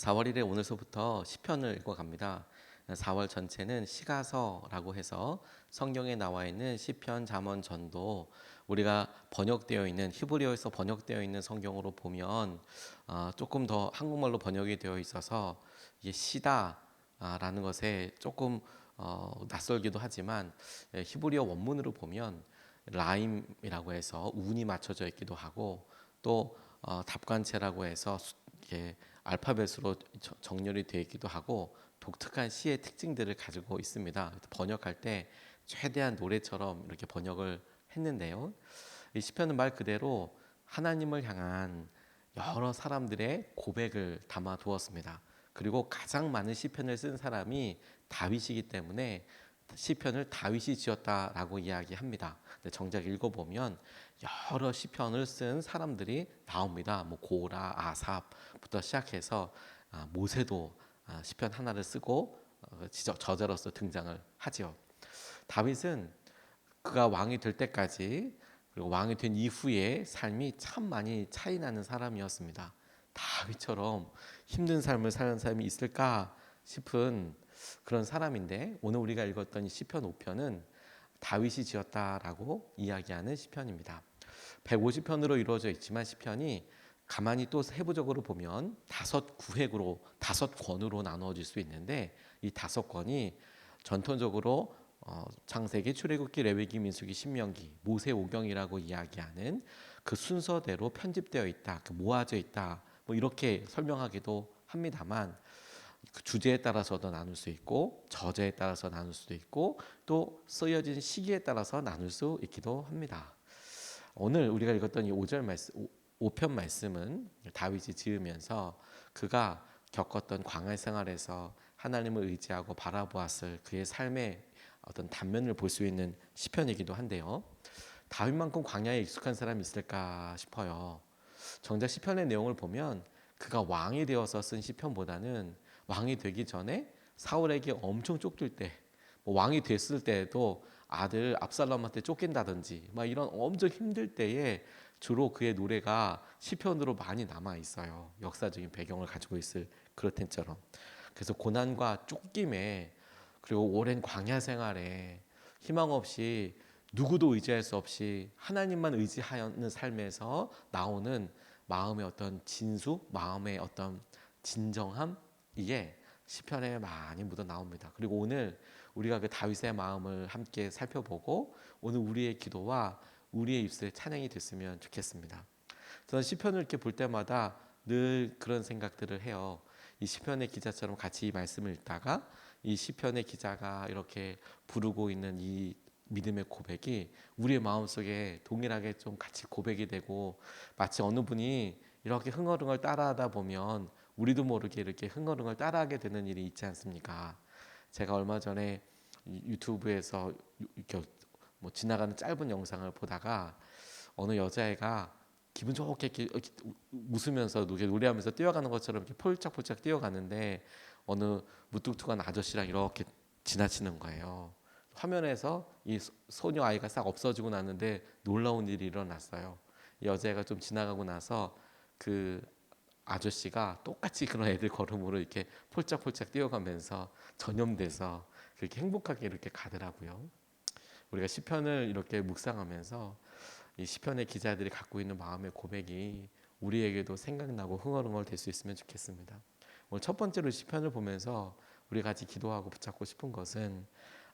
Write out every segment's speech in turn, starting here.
4월 1일 오늘서부터 시편을 읽어갑니다. 4월 전체는 시가서라고 해서 성경에 나와 있는 시편, 잠언, 전도 우리가 번역되어 있는 히브리어에서 번역되어 있는 성경으로 보면 조금 더 한국말로 번역이 되어 있어서 이게 시다라는 것에 조금 낯설기도 하지만 히브리어 원문으로 보면 라임이라고 해서 운이 맞춰져 있기도 하고 또 답관체라고 해서 이게 알파벳으로 정렬이 되어 있기도 하고 독특한 시의 특징들을 가지고 있습니다. 번역할 때 최대한 노래처럼 이렇게 번역을 했는데요. 이 시편은 말 그대로 하나님을 향한 여러 사람들의 고백을 담아 두었습니다. 그리고 가장 많은 시편을 쓴 사람이 다윗이기 때문에 시편을 다윗이 지었다라고 이야기합니다. 근데 정작 읽어보면 여러 시편을 쓴 사람들이 나옵니다. 뭐 고라, 아삽부터 시작해서 모세도 시편 하나를 쓰고 저자로서 등장을 하죠. 다윗은 그가 왕이 될 때까지 그리고 왕이 된 이후에 삶이 참 많이 차이 나는 사람이었습니다. 다윗처럼 힘든 삶을 사는 사람이 있을까 싶은 그런 사람인데 오늘 우리가 읽었던 시편 5편은 다윗이 지었다라고 이야기하는 시편입니다. 150편으로 이루어져 있지만 시편이 가만히 또 세부적으로 보면 5구획으로 5권으로 나누어질 수 있는데 이 5권이 전통적으로 창세기, 출애굽기, 레위기, 민수기, 신명기, 모세오경이라고 이야기하는 그 순서대로 편집되어 있다, 모아져 있다, 뭐 이렇게 설명하기도 합니다만 그 주제에 따라서도 나눌 수 있고 저자에 따라서 나눌 수도 있고 또 쓰여진 시기에 따라서 나눌 수 있기도 합니다. 오늘 우리가 읽었던 이 5절 말씀, 5편 말씀은 다윗이 지으면서 그가 겪었던 광야 생활에서 하나님을 의지하고 바라보았을 그의 삶의 어떤 단면을 볼 수 있는 시편이기도 한데요. 다윗만큼 광야에 익숙한 사람이 있을까 싶어요. 정작 시편의 내용을 보면 그가 왕이 되어서 쓴 시편보다는 왕이 되기 전에 사울에게 엄청 쫓길 때, 뭐 왕이 됐을 때에도 아들 압살롬한테 쫓긴다든지 막 이런 엄청 힘들 때에 주로 그의 노래가 시편으로 많이 남아 있어요. 역사적인 배경을 가지고 있을 그럴 때처럼. 그래서 고난과 쫓김에 그리고 오랜 광야 생활에 희망 없이 누구도 의지할 수 없이 하나님만 의지하는 삶에서 나오는 마음의 어떤 진수, 마음의 어떤 진정함 이게 시편에 많이 묻어 나옵니다. 그리고 오늘 우리가 그 다윗의 마음을 함께 살펴보고 오늘 우리의 기도와 우리의 입술에 찬양이 됐으면 좋겠습니다. 저는 시편을 이렇게 볼 때마다 늘 그런 생각들을 해요. 이 시편의 기자처럼 같이 이 말씀을 읽다가 이 시편의 기자가 이렇게 부르고 있는 이 믿음의 고백이 우리의 마음속에 동일하게 좀 같이 고백이 되고 마치 어느 분이 이렇게 흥얼흥얼 따라하다 보면 우리도 모르게 이렇게 흥얼흥얼 따라하게 되는 일이 있지 않습니까? 제가 얼마 전에 유튜브에서 이렇게 뭐 지나가는 짧은 영상을 보다가 어느 여자애가 기분 좋게 이렇게 웃으면서 이렇게 노래하면서 뛰어가는 것처럼 이렇게 폴짝폴짝 뛰어가는데 어느 무뚝뚝한 아저씨랑 이렇게 지나치는 거예요. 화면에서 이 소녀 아이가 싹 없어지고 났는데 놀라운 일이 일어났어요. 이 여자애가 좀 지나가고 나서 그 아저씨가 똑같이 그런 애들 걸음으로 이렇게 폴짝폴짝 뛰어가면서 전염돼서 그렇게 행복하게 이렇게 가더라고요. 우리가 시편을 이렇게 묵상하면서 이 시편의 기자들이 갖고 있는 마음의 고백이 우리에게도 생각나고 흥얼흥얼 될 수 있으면 좋겠습니다. 오늘 첫 번째로 시편을 보면서 우리 같이 기도하고 붙잡고 싶은 것은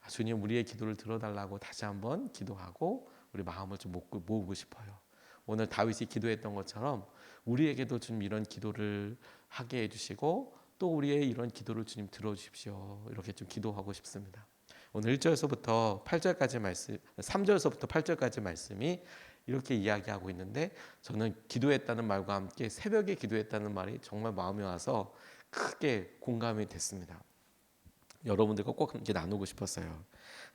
주님 우리의 기도를 들어달라고 다시 한번 기도하고 우리 마음을 좀 모으고 싶어요. 오늘 다윗이 기도했던 것처럼 우리에게도 주님 이런 기도를 하게 해주시고 또 우리의 이런 기도를 주님 들어주십시오. 이렇게 좀 기도하고 싶습니다. 오늘 1절서부터 8절까지 말씀, 3절서부터 8절까지 말씀이 이렇게 이야기하고 있는데 저는 기도했다는 말과 함께 새벽에 기도했다는 말이 정말 마음에 와서 크게 공감이 됐습니다. 여러분들과 꼭 함께 나누고 싶었어요.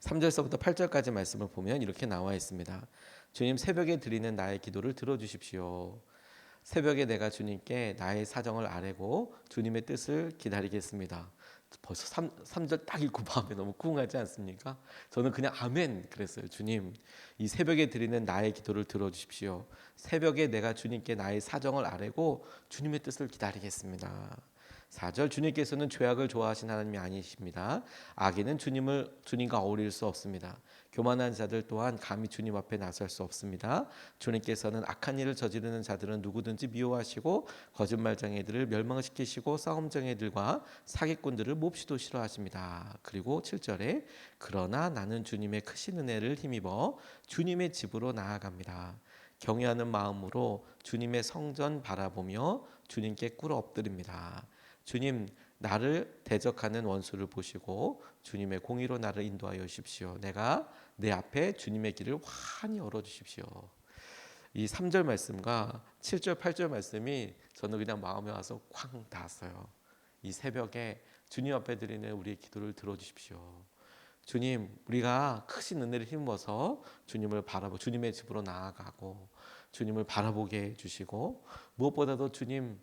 3절서부터 8절까지 말씀을 보면 이렇게 나와 있습니다. 주님 새벽에 드리는 나의 기도를 들어주십시오. 새벽에 내가 주님께 나의 사정을 아뢰고 주님의 뜻을 기다리겠습니다. 벌써 3절 딱 읽고 마음에 너무 쿵하지 않습니까? 저는 그냥 아멘 그랬어요. 주님 이 새벽에 드리는 나의 기도를 들어주십시오. 새벽에 내가 주님께 나의 사정을 아뢰고 주님의 뜻을 기다리겠습니다. 4절 주님께서는 죄악을 좋아하신 하나님이 아니십니다. 악인은 주님과 어울릴 수 없습니다. 교만한 자들 또한 감히 주님 앞에 나설 수 없습니다. 주님께서는 악한 일을 저지르는 자들은 누구든지 미워하시고 거짓말쟁이들을 멸망시키시고 싸움쟁이들과 사기꾼들을 몹시도 싫어하십니다. 그리고 7절에 그러나 나는 주님의 크신 은혜를 힘입어 주님의 집으로 나아갑니다. 경외하는 마음으로 주님의 성전 바라보며 주님께 꿇어 엎드립니다. 주님, 나를 대적하는 원수를 보시고 주님의 공의로 나를 인도하여 주십시오. 내가 내 앞에 주님의 길을 환히 열어 주십시오. 이 3절 말씀과 7절, 8절 말씀이 저는 그냥 마음에 와서 쾅 닿았어요. 이 새벽에 주님 앞에 드리는 우리의 기도를 들어주십시오. 주님, 우리가 크신 은혜를 힘입어서 주님을 바라보 주님의 집으로 나아가고 주님을 바라보게 해주시고 무엇보다도 주님의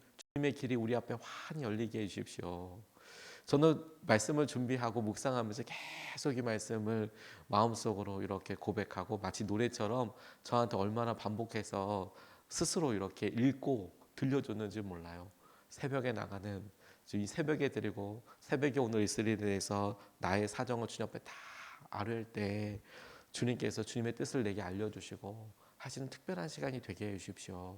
길이 우리 앞에 환히 열리게 해주십시오. 저는 말씀을 준비하고 묵상하면서 계속 이 말씀을 마음속으로 이렇게 고백하고 마치 노래처럼 저한테 얼마나 반복해서 스스로 이렇게 읽고 들려줬는지 몰라요. 새벽에 나가는 이 새벽에 드리고 새벽에 오늘 있을 일에 대해서 나의 사정을 주님 앞에 다 아뢰을 때 주님께서 주님의 뜻을 내게 알려주시고 하시는 특별한 시간이 되게 해주십시오.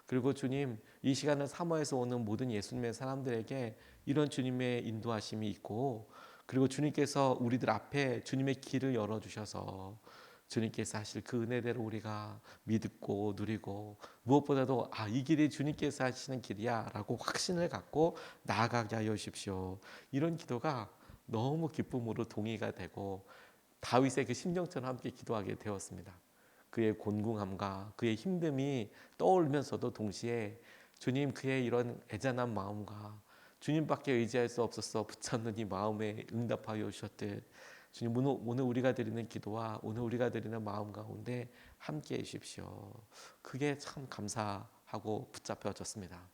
그리고 주님, 이 시간을 사모해서 오는 모든 예수님의 사람들에게 이런 주님의 인도하심이 있고, 그리고 주님께서 우리들 앞에 주님의 길을 열어주셔서 주님께서 하실 그 은혜대로 우리가 믿고 누리고 무엇보다도 이 길이 주님께서 하시는 길이야 라고 확신을 갖고 나아가게 하여 주십시오. 이런 기도가 너무 기쁨으로 동의가 되고 다윗의 그 심정처럼 함께 기도하게 되었습니다. 그의 곤궁함과 그의 힘듦이 떠오르면서도 동시에 주님, 그의 이런 애잔한 마음과 주님밖에 의지할 수 없어서 붙잡는 이 마음에 응답하여 주셨듯 주님, 오늘 우리가 드리는 기도와 오늘 우리가 드리는 마음 가운데 함께 해 주십시오. 그게 참 감사하고 붙잡혀졌습니다.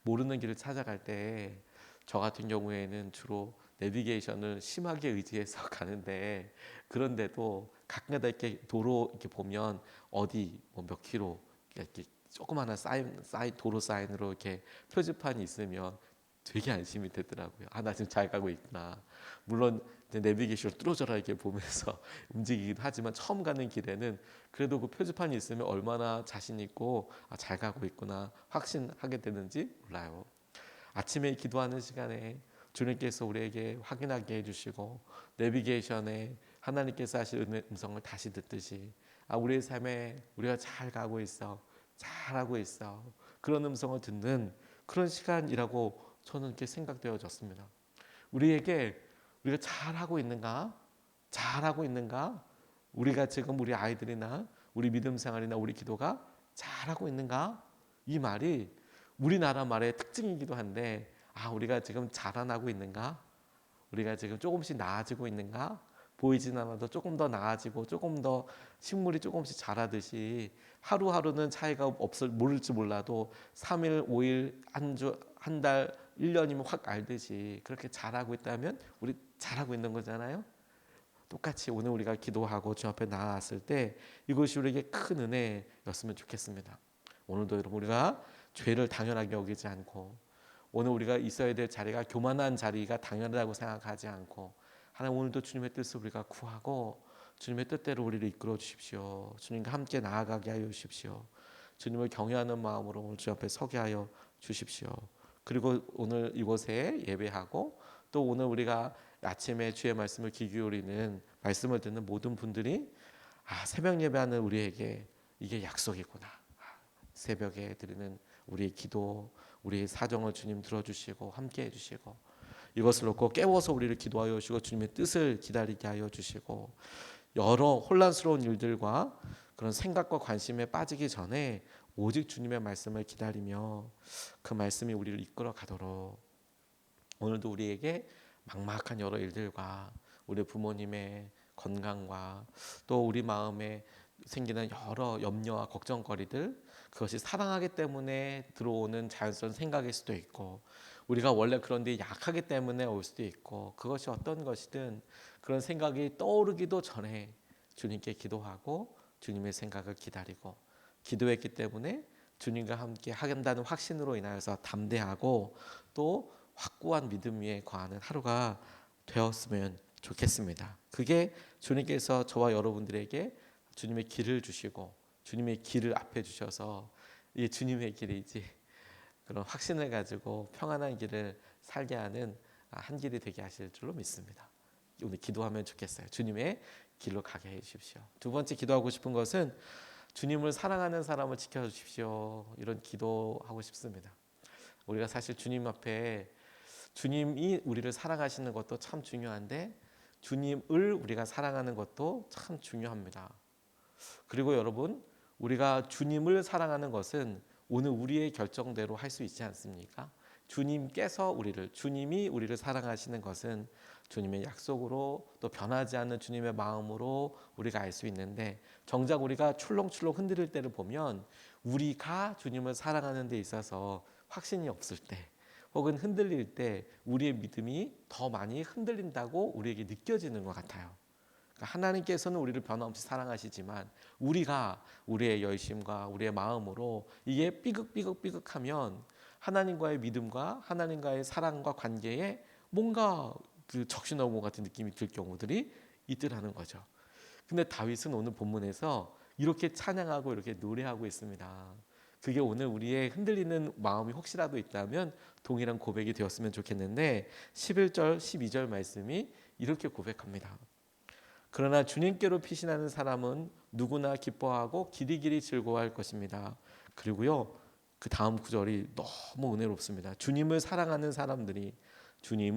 모르는 길을 찾아갈 때 저 같은 경우에는 주로 내비게이션을 심하게 의지해서 가는데, 그런데도 가끔가다 이렇게 도로 이렇게 보면 어디 뭐 몇 킬로 이렇게 조그마한 도로 사인으로 이렇게 표지판이 있으면 되게 안심이 되더라고요. 나 지금 잘 가고 있구나. 물론 내비게이션을 뚫어져라 이렇게 보면서 움직이기도 하지만 처음 가는 길에는 그래도 그 표지판이 있으면 얼마나 자신 있고 잘 가고 있구나 확신하게 되는지 몰라요. 아침에 기도하는 시간에 주님께서 우리에게 확인하게 해주시고 내비게이션에 하나님께서 하실 음성을 다시 듣듯이 우리의 삶에 우리가 잘 가고 있어, 잘하고 있어, 그런 음성을 듣는 그런 시간이라고 저는 이렇게 생각되어졌습니다. 우리가 잘하고 있는가? 잘하고 있는가? 우리가 지금 우리 아이들이나 우리 믿음 생활이나 우리 기도가 잘하고 있는가? 이 말이 우리나라 말의 특징이기도 한데 우리가 지금 자라나고 있는가? 우리가 지금 조금씩 나아지고 있는가? 보이진 않아도 조금 더 나아지고 조금 더 식물이 조금씩 자라듯이 하루하루는 차이가 모를지 몰라도 3일, 5일, 한 주, 한 달, 1년이면 확 알듯이 그렇게 잘하고 있다면 우리 잘하고 있는 거잖아요. 똑같이 오늘 우리가 기도하고 주 앞에 나아왔을 때 이것이 우리에게 큰 은혜였으면 좋겠습니다. 오늘도 여러분 우리가 죄를 당연하게 여기지 않고 오늘 우리가 있어야 될 자리가 교만한 자리가 당연하다고 생각하지 않고 하나님 오늘도 주님의 뜻을 우리가 구하고 주님의 뜻대로 우리를 이끌어 주십시오. 주님과 함께 나아가게 하여 주십시오. 주님을 경외하는 마음으로 오늘 주 앞에 서게 하여 주십시오. 그리고 오늘 이곳에 예배하고 또 오늘 우리가 아침에 주의 말씀을 귀 기울이는 말씀을 듣는 모든 분들이 새벽 예배하는 우리에게 이게 약속이구나. 새벽에 드리는 우리의 기도, 우리의 사정을 주님 들어주시고 함께 해주시고 이것을 놓고 깨워서 우리를 기도하여 주시고 주님의 뜻을 기다리게 하여 주시고 여러 혼란스러운 일들과 그런 생각과 관심에 빠지기 전에 오직 주님의 말씀을 기다리며 그 말씀이 우리를 이끌어 가도록 오늘도 우리에게 막막한 여러 일들과 우리 부모님의 건강과 또 우리 마음에 생기는 여러 염려와 걱정거리들, 그것이 사랑하기 때문에 들어오는 자연스러운 생각일 수도 있고 우리가 원래 그런 데 약하기 때문에 올 수도 있고 그것이 어떤 것이든 그런 생각이 떠오르기도 전에 주님께 기도하고 주님의 생각을 기다리고 기도했기 때문에 주님과 함께 한다는 확신으로 인하여서 담대하고 또 확고한 믿음 위에 거하는 하루가 되었으면 좋겠습니다. 그게 주님께서 저와 여러분들에게 주님의 길을 주시고 주님의 길을 앞에 주셔서 이 주님의 길이지 그런 확신을 가지고 평안한 길을 살게 하는 한 길이 되게 하실 줄로 믿습니다. 오늘 기도하면 좋겠어요. 주님의 길로 가게 해 주십시오. 두 번째 기도하고 싶은 것은 주님을 사랑하는 사람을 지켜주십시오. 이런 기도하고 싶습니다. 우리가 사실 주님 앞에 주님이 우리를 사랑하시는 것도 참 중요한데 주님을 우리가 사랑하는 것도 참 중요합니다. 그리고 여러분, 우리가 주님을 사랑하는 것은 오늘 우리의 결정대로 할 수 있지 않습니까? 주님이 우리를 사랑하시는 것은 주님의 약속으로 또 변하지 않는 주님의 마음으로 우리가 알 수 있는데 정작 우리가 출렁출렁 흔들릴 때를 보면 우리가 주님을 사랑하는 데 있어서 확신이 없을 때 혹은 흔들릴 때 우리의 믿음이 더 많이 흔들린다고 우리에게 느껴지는 것 같아요. 하나님께서는 우리를 변함없이 사랑하시지만 우리가 우리의 열심과 우리의 마음으로 이게 삐걱삐걱삐걱하면 하나님과의 믿음과 하나님과의 사랑과 관계에 뭔가 그 적신호고 같은 느낌이 들 경우들이 있더라는 거죠. 근데 다윗은 오늘 본문에서 이렇게 찬양하고 이렇게 노래하고 있습니다. 그게 오늘 우리의 흔들리는 마음이 혹시라도 있다면 동일한 고백이 되었으면 좋겠는데 11절 12절 말씀이 이렇게 고백합니다. 그러나 주님께로 피신하는 사람은 누구나 기뻐하고 길이길이 즐거워할 것입니다. 그리고요, 그 다음 구절이 너무 은혜롭습니다. 주님을 사랑하는 사람들이 주님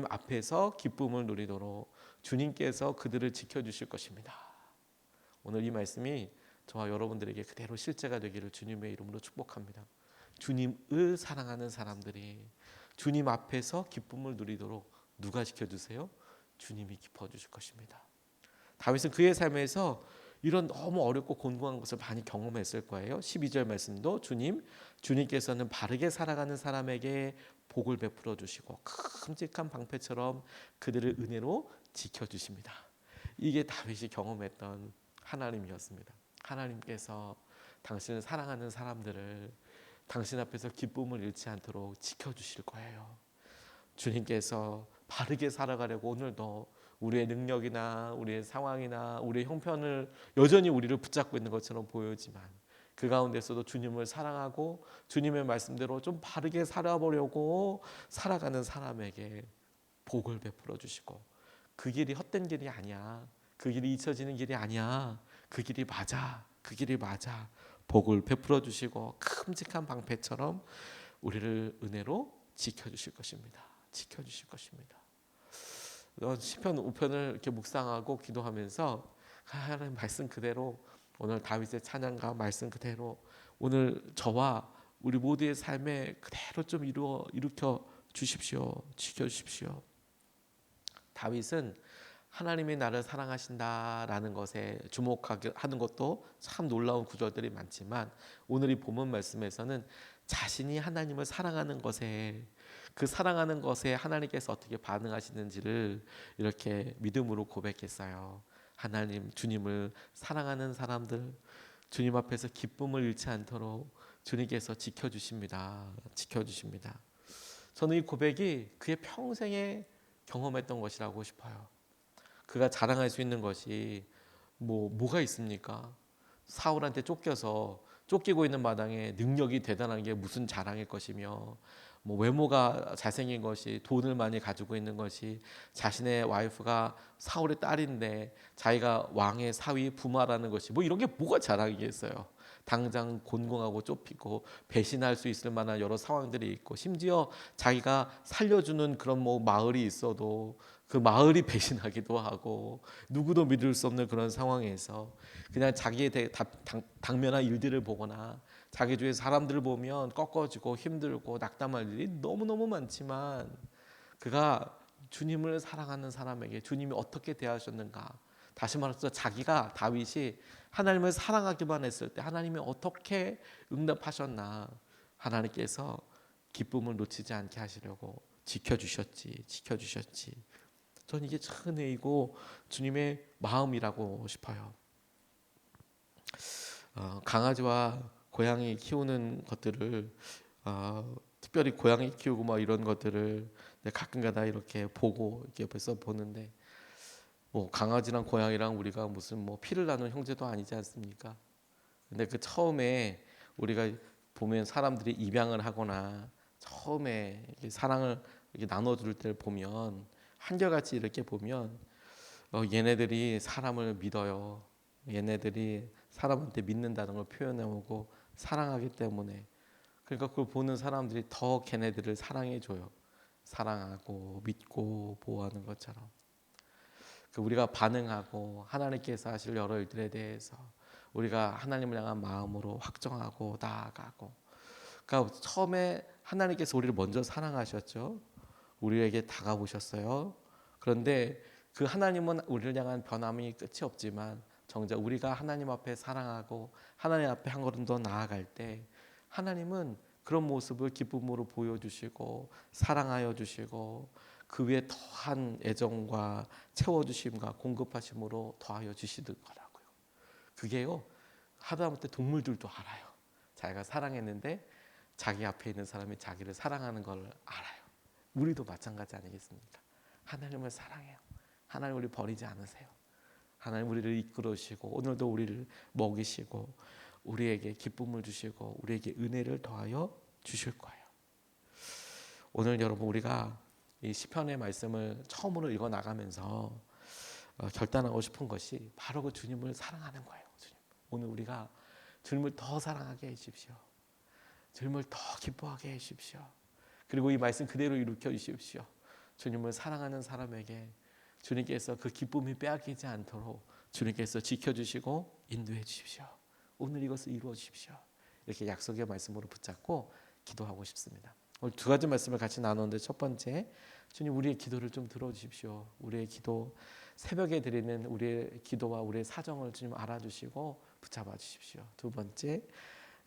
앞에서 기쁨을 누리도록 주님께서 그들을 지켜주실 것입니다. 오늘 이 말씀이 저와 여러분들에게 그대로 실제가 되기를 주님의 이름으로 축복합니다. 주님을 사랑하는 사람들이 주님 앞에서 기쁨을 누리도록 누가 지켜주세요? 주님이 기뻐주실 것입니다. 다윗은 그의 삶에서 이런 너무 어렵고 곤고한 것을 많이 경험했을 거예요. 12절 말씀도 주님께서는 바르게 살아가는 사람에게 복을 베풀어 주시고 큼직한 방패처럼 그들을 은혜로 지켜주십니다. 이게 다윗이 경험했던 하나님이었습니다. 하나님께서 당신을 사랑하는 사람들을 당신 앞에서 기쁨을 잃지 않도록 지켜주실 거예요. 주님께서 바르게 살아가려고 오늘도 우리의 능력이나 우리의 상황이나 우리의 형편을 여전히 우리를 붙잡고 있는 것처럼 보이지만 그 가운데서도 주님을 사랑하고 주님의 말씀대로 좀 바르게 살아보려고 살아가는 사람에게 복을 베풀어 주시고 그 길이 헛된 길이 아니야. 그 길이 잊혀지는 길이 아니야. 그 길이 맞아. 그 길이 맞아. 복을 베풀어 주시고 큼직한 방패처럼 우리를 은혜로 지켜주실 것입니다. 지켜주실 것입니다. 시편 5편을 이렇게 묵상하고 기도하면서 하나님 말씀 그대로 오늘 다윗의 찬양과 말씀 그대로 오늘 저와 우리 모두의 삶에 그대로 좀 일으켜 주십시오. 지켜주십시오. 다윗은 하나님이 나를 사랑하신다라는 것에 주목하는 것도 참 놀라운 구절들이 많지만 오늘 이 본문 말씀에서는 자신이 하나님을 사랑하는 것에 그 사랑하는 것에 하나님께서 어떻게 반응하시는지를 이렇게 믿음으로 고백했어요. 하나님, 주님을 사랑하는 사람들, 주님 앞에서 기쁨을 잃지 않도록 주님께서 지켜주십니다. 지켜주십니다. 저는 이 고백이 그의 평생에 경험했던 것이라고 싶어요. 그가 자랑할 수 있는 것이 뭐가 있습니까? 사울한테 쫓기고 있는 마당에 능력이 대단한 게 무슨 자랑일 것이며 외모가 잘생긴 것이 돈을 많이 가지고 있는 것이 자신의 와이프가 사울의 딸인데 자기가 왕의 사위 부마라는 것이 이런 게 뭐가 자랑이겠어요. 당장 곤궁하고 쫓기고 배신할 수 있을 만한 여러 상황들이 있고 심지어 자기가 살려주는 그런 마을이 있어도 그 마을이 배신하기도 하고 누구도 믿을 수 없는 그런 상황에서 그냥 자기의 당면한 일들을 보거나 자기 주위의 사람들을 보면 꺾어지고 힘들고 낙담할 일이 너무너무 많지만 그가 주님을 사랑하는 사람에게 주님이 어떻게 대하셨는가, 다시 말해서 다윗이 하나님을 사랑하기만 했을 때 하나님이 어떻게 응답하셨나, 하나님께서 기쁨을 놓치지 않게 하시려고 지켜주셨지. 전 이게 참 은혜이고 주님의 마음이라고 싶어요. 강아지와 고양이 키우는 것들을 특별히 고양이 키우고 막 이런 것들을 가끔가다 이렇게 보고 이렇게 옆에서 보는데 뭐 강아지랑 고양이랑 우리가 무슨 뭐 피를 나눈 형제도 아니지 않습니까? 근데 그 처음에 우리가 보면 사람들이 입양을 하거나 처음에 이렇게 사랑을 이렇게 나눠줄 때 보면 한결같이 이렇게 보면 얘네들이 사람을 믿어요. 얘네들이 사람한테 믿는다는 걸 표현해오고 사랑하기 때문에 그러니까 그걸 보는 사람들이 더 걔네들을 사랑해줘요. 사랑하고 믿고 보호하는 것처럼 우리가 반응하고 하나님께서 하실 여러 일들에 대해서 우리가 하나님을 향한 마음으로 확정하고 나아가고 그러니까 처음에 하나님께서 우리를 먼저 사랑하셨죠. 우리에게 다가오셨어요. 그런데 그 하나님은 우리를 향한 변함이 끝이 없지만 정작 우리가 하나님 앞에 사랑하고 하나님 앞에 한 걸음 더 나아갈 때 하나님은 그런 모습을 기쁨으로 보여주시고 사랑하여 주시고 그 위에 더한 애정과 채워주심과 공급하심으로 더하여 주시더라고요. 그게요 하다못해 동물들도 알아요. 자기가 사랑했는데 자기 앞에 있는 사람이 자기를 사랑하는 걸 알아요. 우리도 마찬가지 아니겠습니까? 하나님을 사랑해요. 하나님 우리 버리지 않으세요. 하나님 우리를 이끌으시고 오늘도 우리를 먹이시고 우리에게 기쁨을 주시고 우리에게 은혜를 더하여 주실 거예요. 오늘 여러분 우리가 이 시편의 말씀을 처음으로 읽어 나가면서 결단하고 싶은 것이 바로 그 주님을 사랑하는 거예요. 주님. 오늘 우리가 주님을 더 사랑하게 해주십시오. 주님을 더 기뻐하게 해주십시오. 그리고 이 말씀 그대로 일으켜 주십시오. 주님을 사랑하는 사람에게 주님께서 그 기쁨이 빼앗기지 않도록 주님께서 지켜주시고 인도해 주십시오. 오늘 이것을 이루어 주십시오. 이렇게 약속의 말씀으로 붙잡고 기도하고 싶습니다. 오늘 두 가지 말씀을 같이 나누는데 첫 번째, 주님 우리의 기도를 좀 들어주십시오. 우리의 기도, 새벽에 드리는 우리의 기도와 우리의 사정을 주님 알아주시고 붙잡아 주십시오. 두 번째,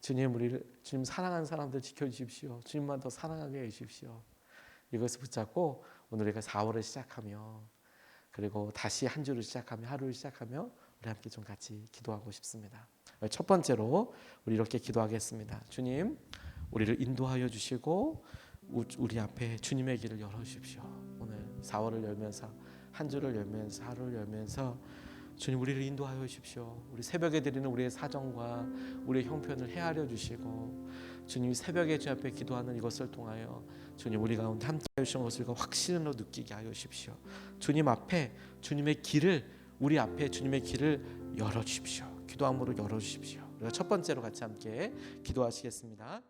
주님 우리를 주님 사랑하는 사람들 지켜주십시오. 주님만 더 사랑하게 해주십시오. 이것을 붙잡고 오늘 우리가 4월을 시작하며 그리고 다시 한 주를 시작하며 하루를 시작하며 우리 함께 좀 같이 기도하고 싶습니다. 첫 번째로 우리 이렇게 기도하겠습니다. 주님 우리를 인도하여 주시고 우리 앞에 주님의 길을 열어주십시오. 오늘 4월을 열면서 한 주를 열면서 하루를 열면서 주님 우리를 인도하여 주십시오. 우리 새벽에 드리는 우리의 사정과 우리의 형편을 헤아려 주시고 주님이 새벽에 주 앞에 기도하는 이것을 통하여 주님 우리 가운데 함께 해주신 것을 확신으로 느끼게 하여 주십시오. 주님 앞에 주님의 길을 우리 앞에 주님의 길을 열어주십시오. 기도함으로 열어주십시오. 우리가 첫 번째로 같이 함께 기도하시겠습니다.